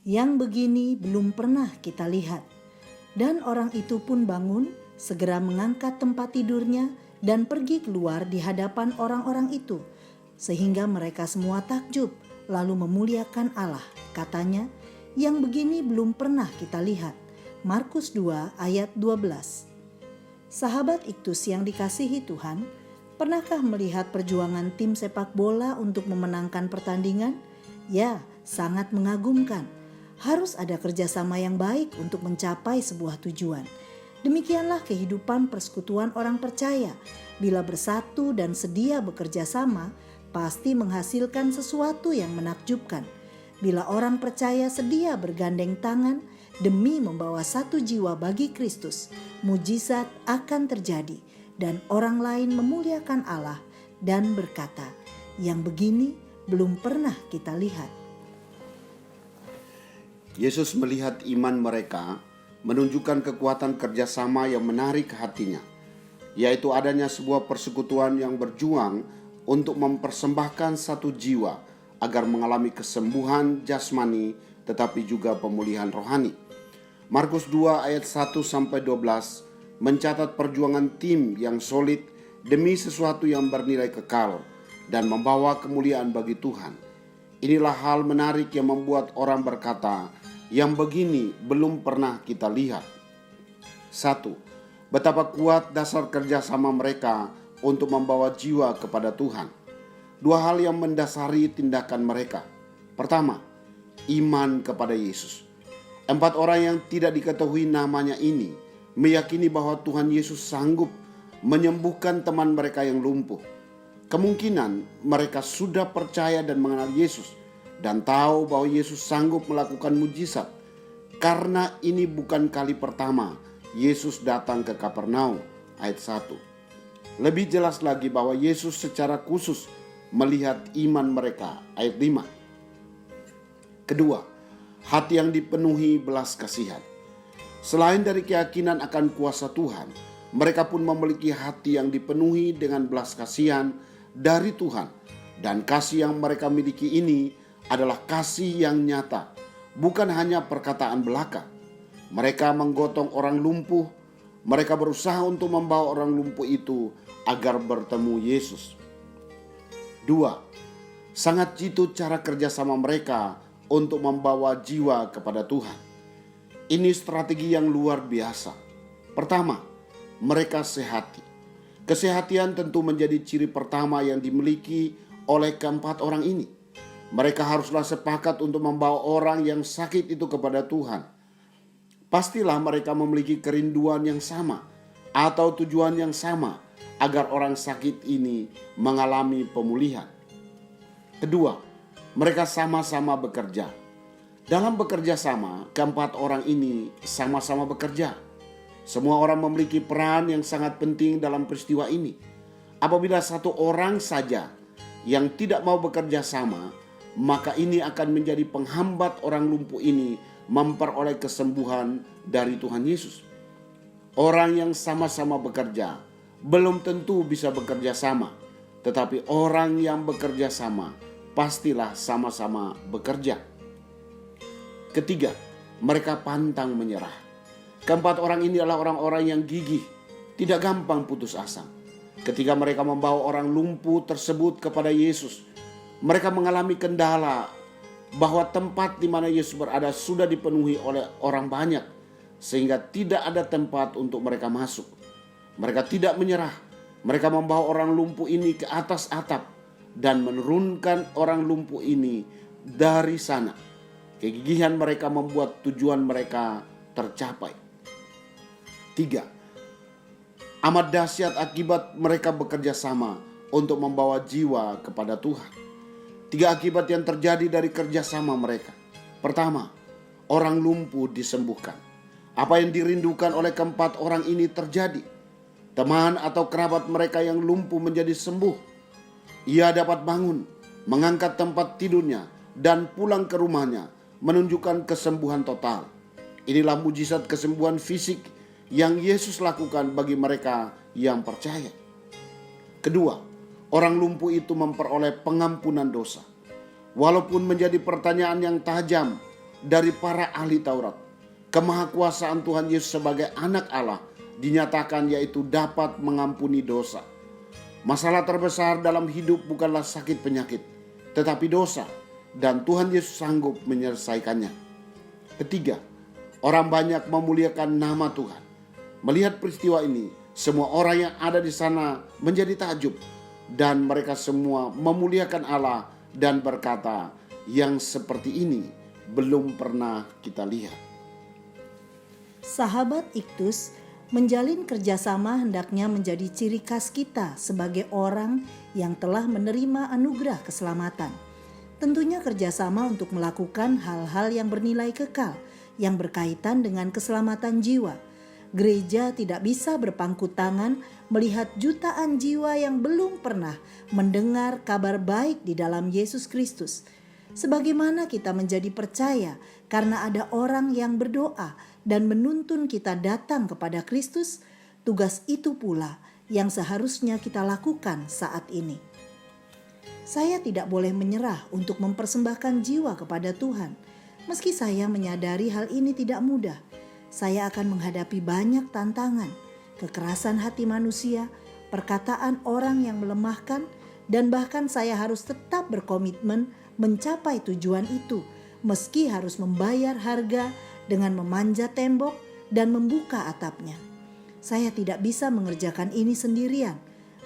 Yang begini belum pernah kita lihat. Dan orang itu pun bangun, segera mengangkat tempat tidurnya dan pergi keluar di hadapan orang-orang itu. Sehingga mereka semua takjub, lalu memuliakan Allah. Katanya, yang begini belum pernah kita lihat. Markus 2 ayat 12. Sahabat Iktus yang dikasihi Tuhan, pernahkah melihat perjuangan tim sepak bola untuk memenangkan pertandingan? Ya, sangat mengagumkan. Harus ada kerjasama yang baik untuk mencapai sebuah tujuan. Demikianlah kehidupan persekutuan orang percaya. Bila bersatu dan sedia bekerja sama, pasti menghasilkan sesuatu yang menakjubkan. Bila orang percaya sedia bergandeng tangan demi membawa satu jiwa bagi Kristus, mujizat akan terjadi dan orang lain memuliakan Allah dan berkata, yang begini belum pernah kita lihat. Yesus melihat iman mereka, menunjukkan kekuatan kerjasama yang menarik hatinya, yaitu adanya sebuah persekutuan yang berjuang untuk mempersembahkan satu jiwa agar mengalami kesembuhan jasmani tetapi juga pemulihan rohani. Markus 2 ayat 1-12 mencatat perjuangan tim yang solid demi sesuatu yang bernilai kekal dan membawa kemuliaan bagi Tuhan. Inilah hal menarik yang membuat orang berkata, yang begini belum pernah kita lihat. 1. Betapa kuat dasar kerjasama mereka untuk membawa jiwa kepada Tuhan. Dua hal yang mendasari tindakan mereka. Pertama, iman kepada Yesus. 4 orang yang tidak diketahui namanya ini meyakini bahwa Tuhan Yesus sanggup menyembuhkan teman mereka yang lumpuh. Kemungkinan mereka sudah percaya dan mengenal Yesus dan tahu bahwa Yesus sanggup melakukan mujizat. Karena ini bukan kali pertama Yesus datang ke Kapernaum, ayat 1. Lebih jelas lagi bahwa Yesus secara khusus melihat iman mereka, ayat 5. Kedua, hati yang dipenuhi belas kasihan. Selain dari keyakinan akan kuasa Tuhan, mereka pun memiliki hati yang dipenuhi dengan belas kasihan dari Tuhan. Dan kasih yang mereka miliki ini adalah kasih yang nyata, bukan hanya perkataan belaka. Mereka menggotong orang lumpuh, mereka berusaha untuk membawa orang lumpuh itu agar bertemu Yesus. 2. Sangat jitu cara kerjasama mereka untuk membawa jiwa kepada Tuhan. Ini strategi yang luar biasa. Pertama, mereka sehati. Kesehatian tentu menjadi ciri pertama yang dimiliki oleh keempat orang ini. Mereka haruslah sepakat untuk membawa orang yang sakit itu kepada Tuhan. Pastilah mereka memiliki kerinduan yang sama atau tujuan yang sama agar orang sakit ini mengalami pemulihan. Kedua, mereka sama-sama bekerja. Dalam bekerja sama, keempat orang ini sama-sama bekerja. Semua orang memiliki peran yang sangat penting dalam peristiwa ini. Apabila satu orang saja yang tidak mau bekerja sama, maka ini akan menjadi penghambat orang lumpuh ini memperoleh kesembuhan dari Tuhan Yesus. Orang yang sama-sama bekerja belum tentu bisa bekerja sama, tetapi orang yang bekerja sama pastilah sama-sama bekerja. Ketiga, mereka pantang menyerah. Keempat orang ini adalah orang-orang yang gigih, tidak gampang putus asa. Ketika mereka membawa orang lumpuh tersebut kepada Yesus, mereka mengalami kendala bahwa tempat di mana Yesus berada sudah dipenuhi oleh orang banyak, sehingga tidak ada tempat untuk mereka masuk. Mereka tidak menyerah. Mereka membawa orang lumpuh ini ke atas atap dan menurunkan orang lumpuh ini dari sana. Kegigihan mereka membuat tujuan mereka tercapai. 3. Amat dahsyat akibat mereka bekerja sama untuk membawa jiwa kepada Tuhan. 3 akibat yang terjadi dari kerjasama mereka. Pertama, orang lumpuh disembuhkan. Apa yang dirindukan oleh keempat orang ini terjadi. Teman atau kerabat mereka yang lumpuh menjadi sembuh. Ia dapat bangun, mengangkat tempat tidurnya, dan pulang ke rumahnya, menunjukkan kesembuhan total. Inilah mujizat kesembuhan fisik yang Yesus lakukan bagi mereka yang percaya. Kedua, orang lumpuh itu memperoleh pengampunan dosa. Walaupun menjadi pertanyaan yang tajam, dari para ahli Taurat. Kemahakuasaan Tuhan Yesus sebagai anak Allah dinyatakan, yaitu dapat mengampuni dosa. Masalah terbesar dalam hidup bukanlah sakit penyakit, tetapi dosa, dan Tuhan Yesus sanggup menyelesaikannya. Ketiga, orang banyak memuliakan nama Tuhan. Melihat peristiwa ini, semua orang yang ada di sana menjadi takjub, dan mereka semua memuliakan Allah dan berkata, yang seperti ini belum pernah kita lihat. Sahabat Iktus, menjalin kerjasama hendaknya menjadi ciri khas kita sebagai orang yang telah menerima anugerah keselamatan. Tentunya kerjasama untuk melakukan hal-hal yang bernilai kekal, yang berkaitan dengan keselamatan jiwa. Gereja tidak bisa berpangku tangan melihat jutaan jiwa yang belum pernah mendengar kabar baik di dalam Yesus Kristus. Sebagaimana kita menjadi percaya karena ada orang yang berdoa dan menuntun kita datang kepada Kristus, tugas itu pula yang seharusnya kita lakukan saat ini. Saya tidak boleh menyerah untuk mempersembahkan jiwa kepada Tuhan. Meski saya menyadari hal ini tidak mudah, saya akan menghadapi banyak tantangan, kekerasan hati manusia, perkataan orang yang melemahkan, dan bahkan saya harus tetap berkomitmen mencapai tujuan itu, meski harus membayar harga dengan memanjat tembok dan membuka atapnya. Saya tidak bisa mengerjakan ini sendirian,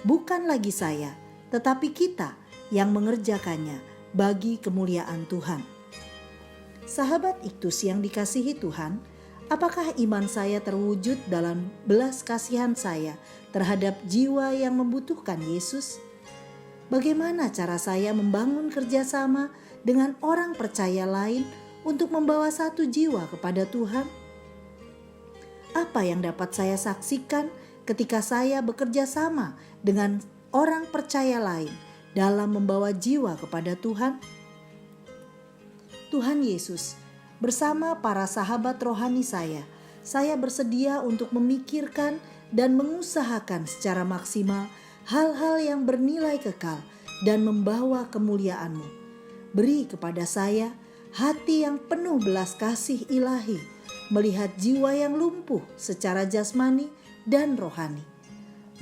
bukan lagi saya, tetapi kita yang mengerjakannya bagi kemuliaan Tuhan. Sahabat Iktus yang dikasihi Tuhan, apakah iman saya terwujud dalam belas kasihan saya terhadap jiwa yang membutuhkan Yesus? Bagaimana cara saya membangun kerjasama dengan orang percaya lain untuk membawa satu jiwa kepada Tuhan? Apa yang dapat saya saksikan ketika saya bekerja sama dengan orang percaya lain dalam membawa jiwa kepada Tuhan? Tuhan Yesus, bersama para sahabat rohani saya bersedia untuk memikirkan dan mengusahakan secara maksimal hal-hal yang bernilai kekal dan membawa kemuliaan-Mu. Beri kepada saya hati yang penuh belas kasih ilahi, melihat jiwa yang lumpuh secara jasmani dan rohani.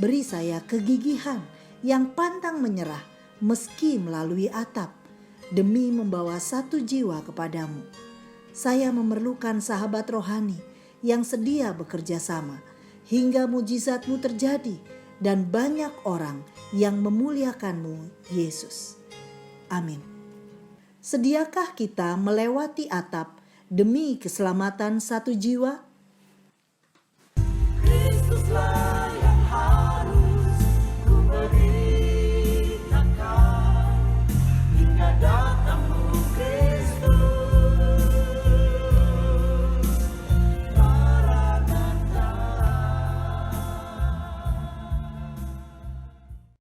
Beri saya kegigihan yang pantang menyerah meski melalui atap, demi membawa satu jiwa kepadamu. Saya memerlukan sahabat rohani yang sedia bekerja sama, hingga mujizat-Mu terjadi dan banyak orang yang memuliakan-Mu, Yesus. Amin. Sediakah kita melewati atap demi keselamatan satu jiwa?